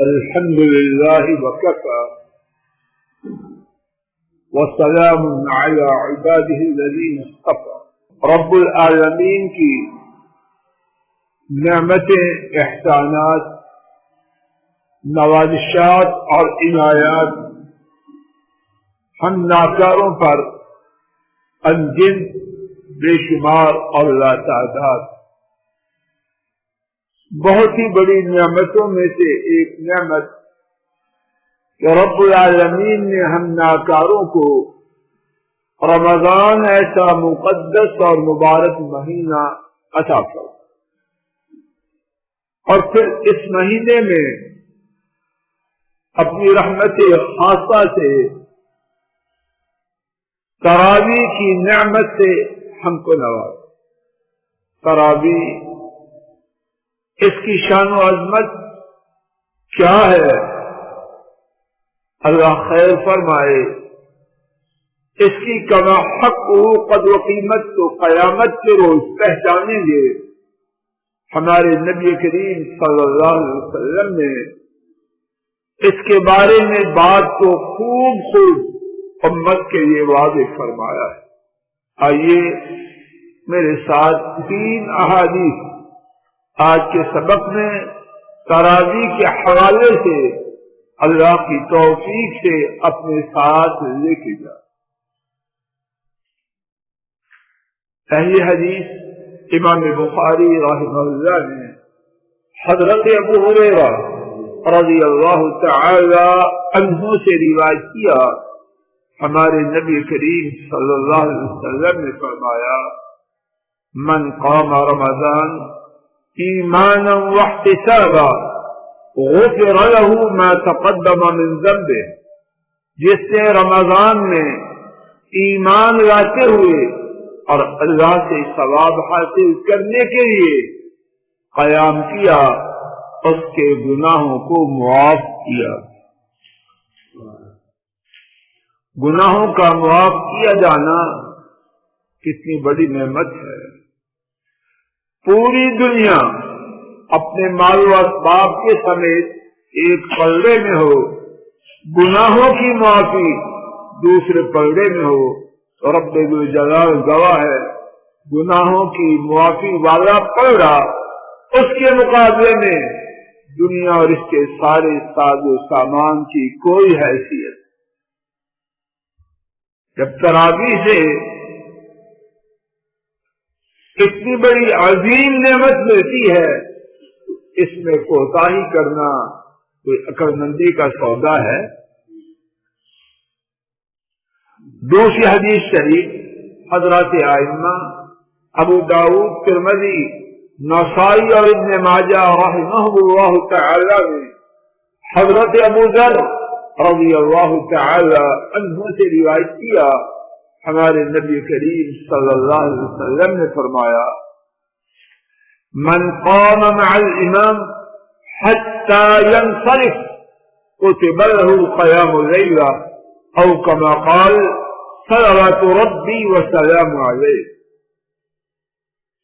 الحمد لله وكفى وسلام على عباده الذين اصطفى۔ رب العالمین کی نعمتیں، احسانات، نوازشات اور عنایات ہم ناکاروں پر انجن بے شمار اور لاتعداد۔ بہت ہی بڑی نعمتوں میں سے ایک نعمت کہ رب العالمین نے ہم ناکاروں کو رمضان ایسا مقدس اور مبارک مہینہ عطا کیا، اور پھر اس مہینے میں اپنی رحمت خاصہ سے تراویح کی نعمت سے ہم کو نواز۔ تراویح، اس کی شان و عظمت کیا ہے؟ اللہ خیر فرمائے، اس کی کما حق قدر و قیمت تو قیامت کے روز پہچانیں گے۔ ہمارے نبی کریم صلی اللہ علیہ وسلم نے اس کے بارے میں بات کو خوب امت کے لیے واضح فرمایا ہے۔ آئیے میرے ساتھ 3 احادیث آج کے سبق میں تراویح کے حوالے سے اللہ کی توفیق سے اپنے ساتھ لے کے جا۔ پہلی حدیث امام بخاری رحمہ اللہ نے حضرت ابو ہریرہ رضی اللہ تعالی عنہ سے روایت کیا، ہمارے نبی کریم صلی اللہ علیہ وسلم نے فرمایا، من قام رمضان ایمانا واحتسابا غفر له ما تقدم من ذنبه، جس نے رمضان میں ایمان لاتے ہوئے اور اللہ سے ثواب حاصل کرنے کے لیے قیام کیا، اس کے گناہوں کو معاف کیا۔ گناہوں کا معاف کیا جانا کتنی بڑی نعمت ہے۔ پوری دنیا اپنے مال و اسباب کے سمیت ایک پلڑے میں ہو، گناہوں کی معافی دوسرے پلڑے میں ہو، تو رب ذوالجلال گواہ ہے، گناہوں کی معافی والا پلڑا اس کے مقابلے میں دنیا اور اس کے سارے ساز و سامان کی کوئی حیثیت۔ جب تراویح سے اتنی بڑی عظیم نعمت ملتی ہے، اس میں کوتاہی کرنا کوئی عقلمندی کا سودا ہے؟ دوسری حدیث شریف حضرات ائمہ ابو داؤد، ترمذی، نسائی اور ابن ماجہ رحمہ اللہ تعالی نے حضرت ابو ذر رضی اللہ تعالی عنہ سے روایت کیا، ہمارے نبی کریم صلی اللہ علیہ وسلم نے فرمایا، من قام مع الامام حتى ينصرف كتب له قيام الليل او كما قال صلوات ربي وسلام عليه۔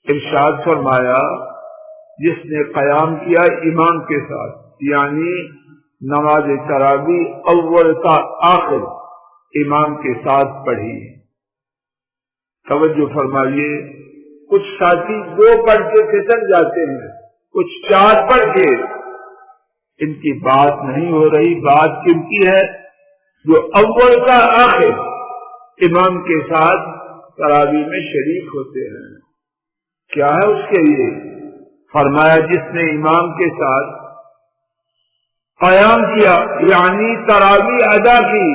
ارشاد فرمایا، جس نے قیام کیا امام کے ساتھ، یعنی نماز تراویح اول تا آخر امام کے ساتھ پڑھی۔ توجہ فرمائیے، کچھ ساتھی 2 پڑھ کے پھسل جاتے ہیں، کچھ 4 پڑھ کے۔ ان کی بات نہیں ہو رہی، بات کن کی ہے؟ جو اول کا آخر امام کے ساتھ تراویح میں شریک ہوتے ہیں۔ کیا ہے اس کے لیے؟ فرمایا، جس نے امام کے ساتھ قیام کیا، یعنی تراویح ادا کی،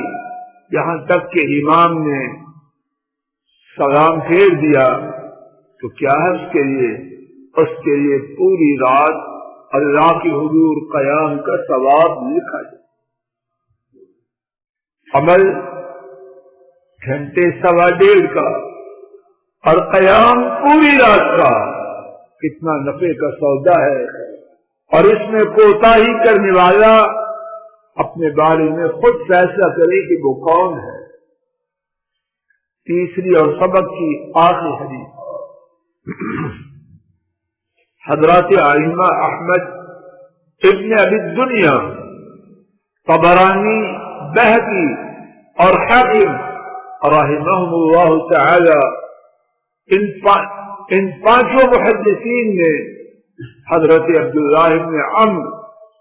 یہاں تک کہ امام نے سلام پھیر دیا، تو کیا ہے اس کے لیے؟ اس کے لیے پوری رات اللہ کی حضور قیام کا ثواب لکھا جائے۔ عمل گھنٹے 1.25 کا اور قیام پوری رات کا، کتنا نفع کا سودا ہے۔ اور اس میں کوتاہی کرنے والا اپنے بارے میں خود فیصلہ کرے کہ وہ کون ہے۔ تیسری اور سبق کی آخری حدیث حضرات ائمہ احمد ابن ابی الدنیا طبرانی، بہقی اور حاکم رحمہم اللہ تعالی، ان پانچوں محدثین نے حضرت عبداللہ بن عمرو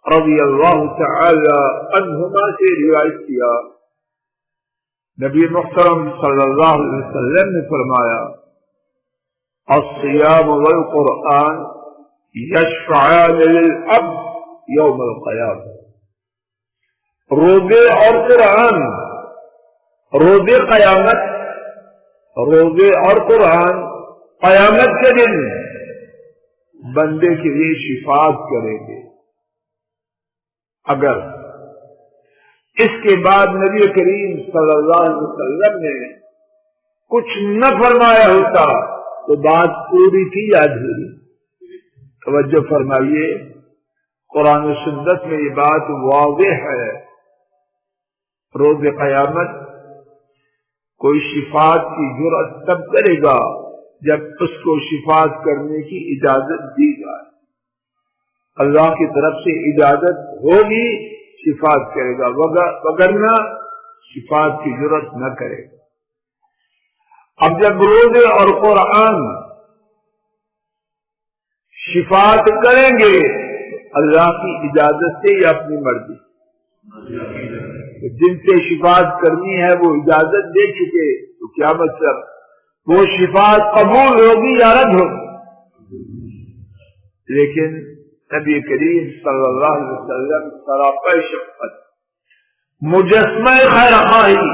رضی اللہ تعالی عنہما سے روایت کیا، نبی محترم صلی اللہ علیہ وسلم نے فرمایا الصیام والقرآن یشفعان للعبد یوم القیامہ، روزے اور قرآن، روزے قیامت، روزے اور قرآن قیامت کے دن بندے کے لیے شفاعت کریں گے۔ اگر اس کے بعد نبی کریم صلی اللہ علیہ وسلم نے کچھ نہ فرمایا ہوتا تو بات پوری تھی یا ادھوری؟ توجہ فرمائیے، قرآن و سنت میں یہ بات واضح ہے، روز قیامت کوئی شفاعت کی جرأت تب کرے گا جب اس کو شفاعت کرنے کی اجازت دی جائے، اللہ کی طرف سے اجازت ہوگی شفاعت کرے گا، وگرنہ شفاعت کی جرأت نہ کرے گا۔ اب جب روزے اور قرآن شفاعت کریں گے اللہ کی اجازت سے یا اپنی مرضی؟ جن سے شفاعت کرنی ہے وہ اجازت دے چکے، تو کیا مطلب وہ شفاعت قبول ہوگی یا رد ہوگی؟ لیکن نبی کریم صلی اللہ علیہ وسلم سراپا شفقت، مجسمہ خیر خواہی،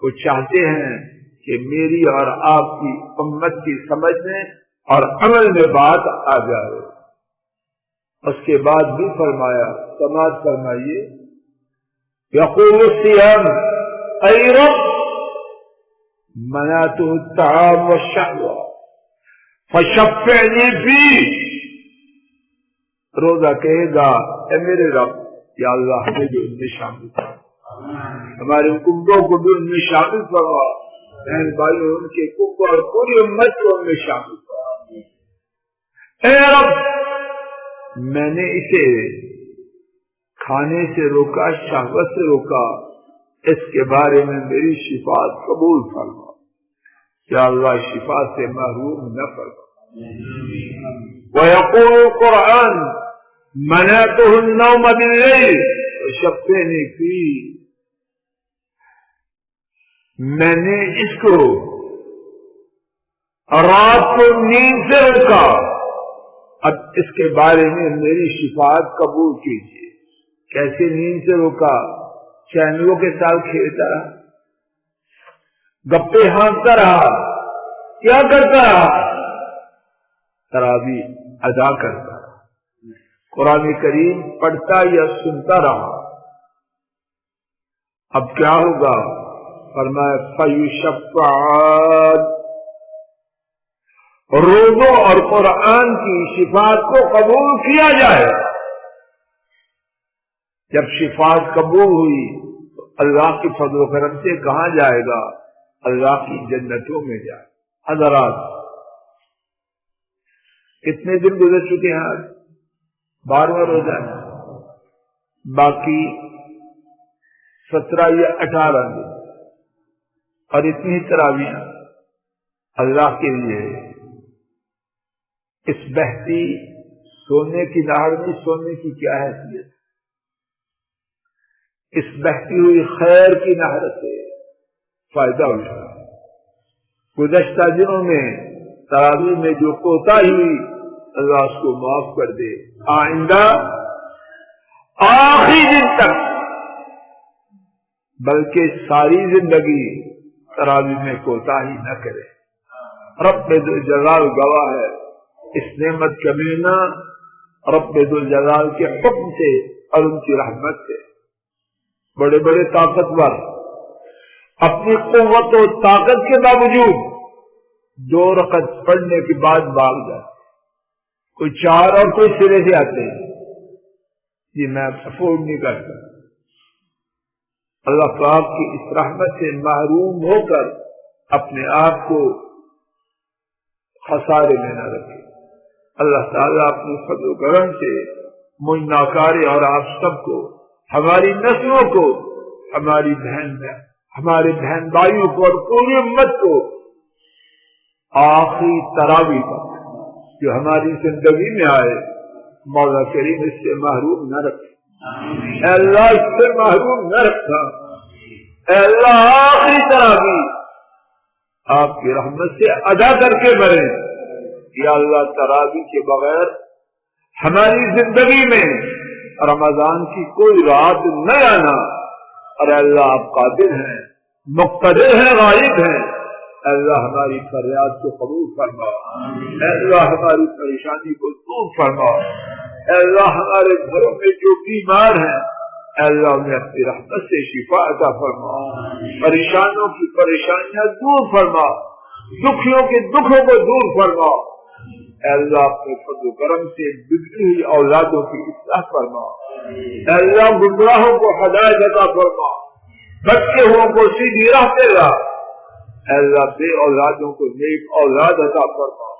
وہ چاہتے ہیں کہ میری اور آپ کی امت کی سمجھنے اور عمل میں بات آ جائے۔ اس کے بعد بھی فرمایا، سماعت فرمائیے، یقول الصیام اے رب منعته الطعام والشهوة فشفعني فيه، روزہ کہے گا اے میرے رب، یا اللہ ہمیں جو ان میں شامل کر، ہمارے کنبوں کو بھی ان میں شامل کروا، بہن بھائی ان کے کنبوں اور پوری امت کو ان میں شامل کروا۔ اے رب میں نے اسے کھانے سے روکا، شہوت سے روکا، اس کے بارے میں میری شفاعت قبول فرما، یا اللہ شفاعت سے محروم نہ فرما۔ وَيَقُولُ الْقُرْآنُ مَنَعْتُهُ النَّوْمَ بِاللَّيْلِ وَشَفَّعْنِي فِيهِ، میں نے اس کو رات کو نیند سے روکا، اب اس کے بارے میں میری شفاعت قبول کیجیے۔ کیسے نیند سے روکا؟ چینلوں کے ساتھ کھیلتا رہا، گپے ہانکتا رہا، کیا کرتا رہا؟ تراویح ادا کرتا رہا، قرآن کریم پڑھتا یا سنتا رہا۔ اب کیا ہوگا؟ فرمایا فَيُشَفَّعَانِ، روزوں اور قرآن کی شفاعت کو قبول کیا جائے۔ جب شفاعت قبول ہوئی تو اللہ کی فضل و کرم سے کہاں جائے گا؟ اللہ کی جنتوں میں جائے۔ حضرات کتنے دن گزر چکے ہیں آج؟ 12واں روزہ ہے، باقی 17 یا 18 دن، اور اتنی تراویح اللہ کے لیے۔ اس بہتی سونے کی نہر میں سونے کی کیا حیثیت؟ اس بہتی ہوئی خیر کی نہر سے فائدہ اٹھا۔ گزشتہ دنوں میں تراویح میں جو کوتاہی ہوئی اللہ اس کو معاف کر دے، آئندہ آخری دن تک بلکہ ساری زندگی تراویح میں کوتاہی نہ کرے۔ رب ذوالجلال گواہ ہے، اس نعمت کا ملنا رب ذوالجلال کے حکم سے اور ان کی رحمت سے۔ بڑے بڑے طاقتور اپنی قوت و طاقت کے باوجود 2 رکعت پڑھنے کے بعد بھاگ جاتے، کوئی 4 اور کوئی سرے سے آتے ہیں، یہ میں افورڈ نہیں کرتا۔ اللہ پاک کی اس رحمت سے محروم ہو کر اپنے آپ کو خسارے میں نہ رکھے۔ اللہ تعالیٰ اپنے فضل و کرم سے مجھ ناکارے اور آپ سب کو ہماری نسلوں کو، ہماری ہمارے بہن بھائیوں کو اور پوری امت کو آخری تراویح تک جو ہماری زندگی میں آئے، مولا کریم اس سے محروم نہ رکھے۔ اے اللہ اس سے محروم نہ رکھنا۔ اے اللہ آخری تراویح آپ کی رحمت سے ادا کر کے مرے۔ یا اللہ تراویح کے بغیر ہماری زندگی میں رمضان کی کوئی رات نہ آنا۔ اور اللہ آپ قادر ہیں، مقتدر ہیں، غالب ہیں۔ اللہ ہماری فریاد کو قبول فرما۔ اللہ ہماری پریشانی کو دور فرما۔ اللہ ہمارے گھروں میں جو بیمار ہیں اللہ انہیں اپنی رحمت سے شفا عطا فرما۔ پریشانوں کی پریشانیاں دور فرما، دکھیوں کے دکھوں کو دور فرما۔ اللہ اپنے فضل و کرم سے بگڑی ہوئی اولادوں کی اصلاح فرما۔ اللہ گمراہوں کو ہدایت عطا فرما، بچے ہوں کو سیدھی راہ پہ لا۔ اللہ بے اولادوں کو نیک اولاد عطا فرما۔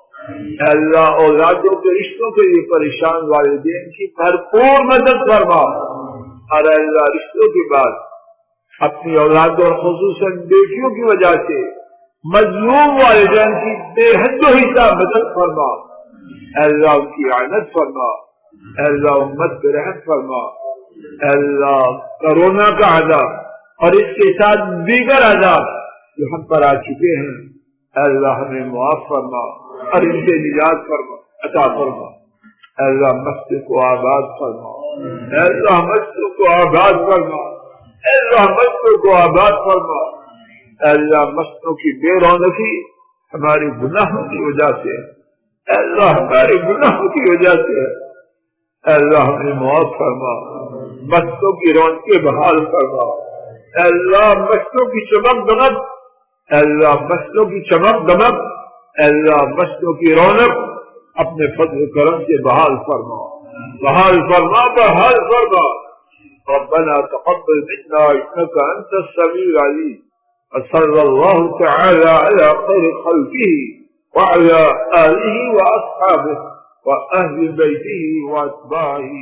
اللہ اولادوں کے رشتوں کے لیے پریشان والدین کی بھرپور مدد فرما۔ اور اللہ رشتوں کے بعد اپنی اولادوں اور خصوصاً بیٹیوں کی وجہ سے مظلوم والدین کی بے حد و حساب مدد فرما۔ اللہ ان کی اعنت فرما۔ اللہ امت پہ رحم فرما۔ اللہ کورونا کا عذاب اور اس کے ساتھ دیگر عذاب جو ہم پر آ چکے ہیں اللہ ہمیں معاف فرما اور ان سے نجات فرما عطا فرما۔ اللہ مسجد کو آباد فرما۔ اللہ مسجد کو آباد فرما۔ اللہ مسجد کو آباد فرما۔ اللہ مسجدوں کی بے رونقی ہمارے گناہوں کی وجہ سے، اللہ ہمارے گناہوں کی وجہ سے، اللہ ہمیں معاف فرما۔ مسجدوں کی رونقیں بحال فرما۔ اللہ مسجدوں کی چمک دمک، اللہ مسجدوں کی چمک دمک، اللہ مسجدوں کی رونق اپنے فضل و کرم سے بحال فرما، بحال فرما، بحال فرما۔ ربنا تقبل منا انك انت السميع العليم، وصلى الله تعالى على خير خلقه وعلى آله وأصحابه وأهل بيته وأتباعه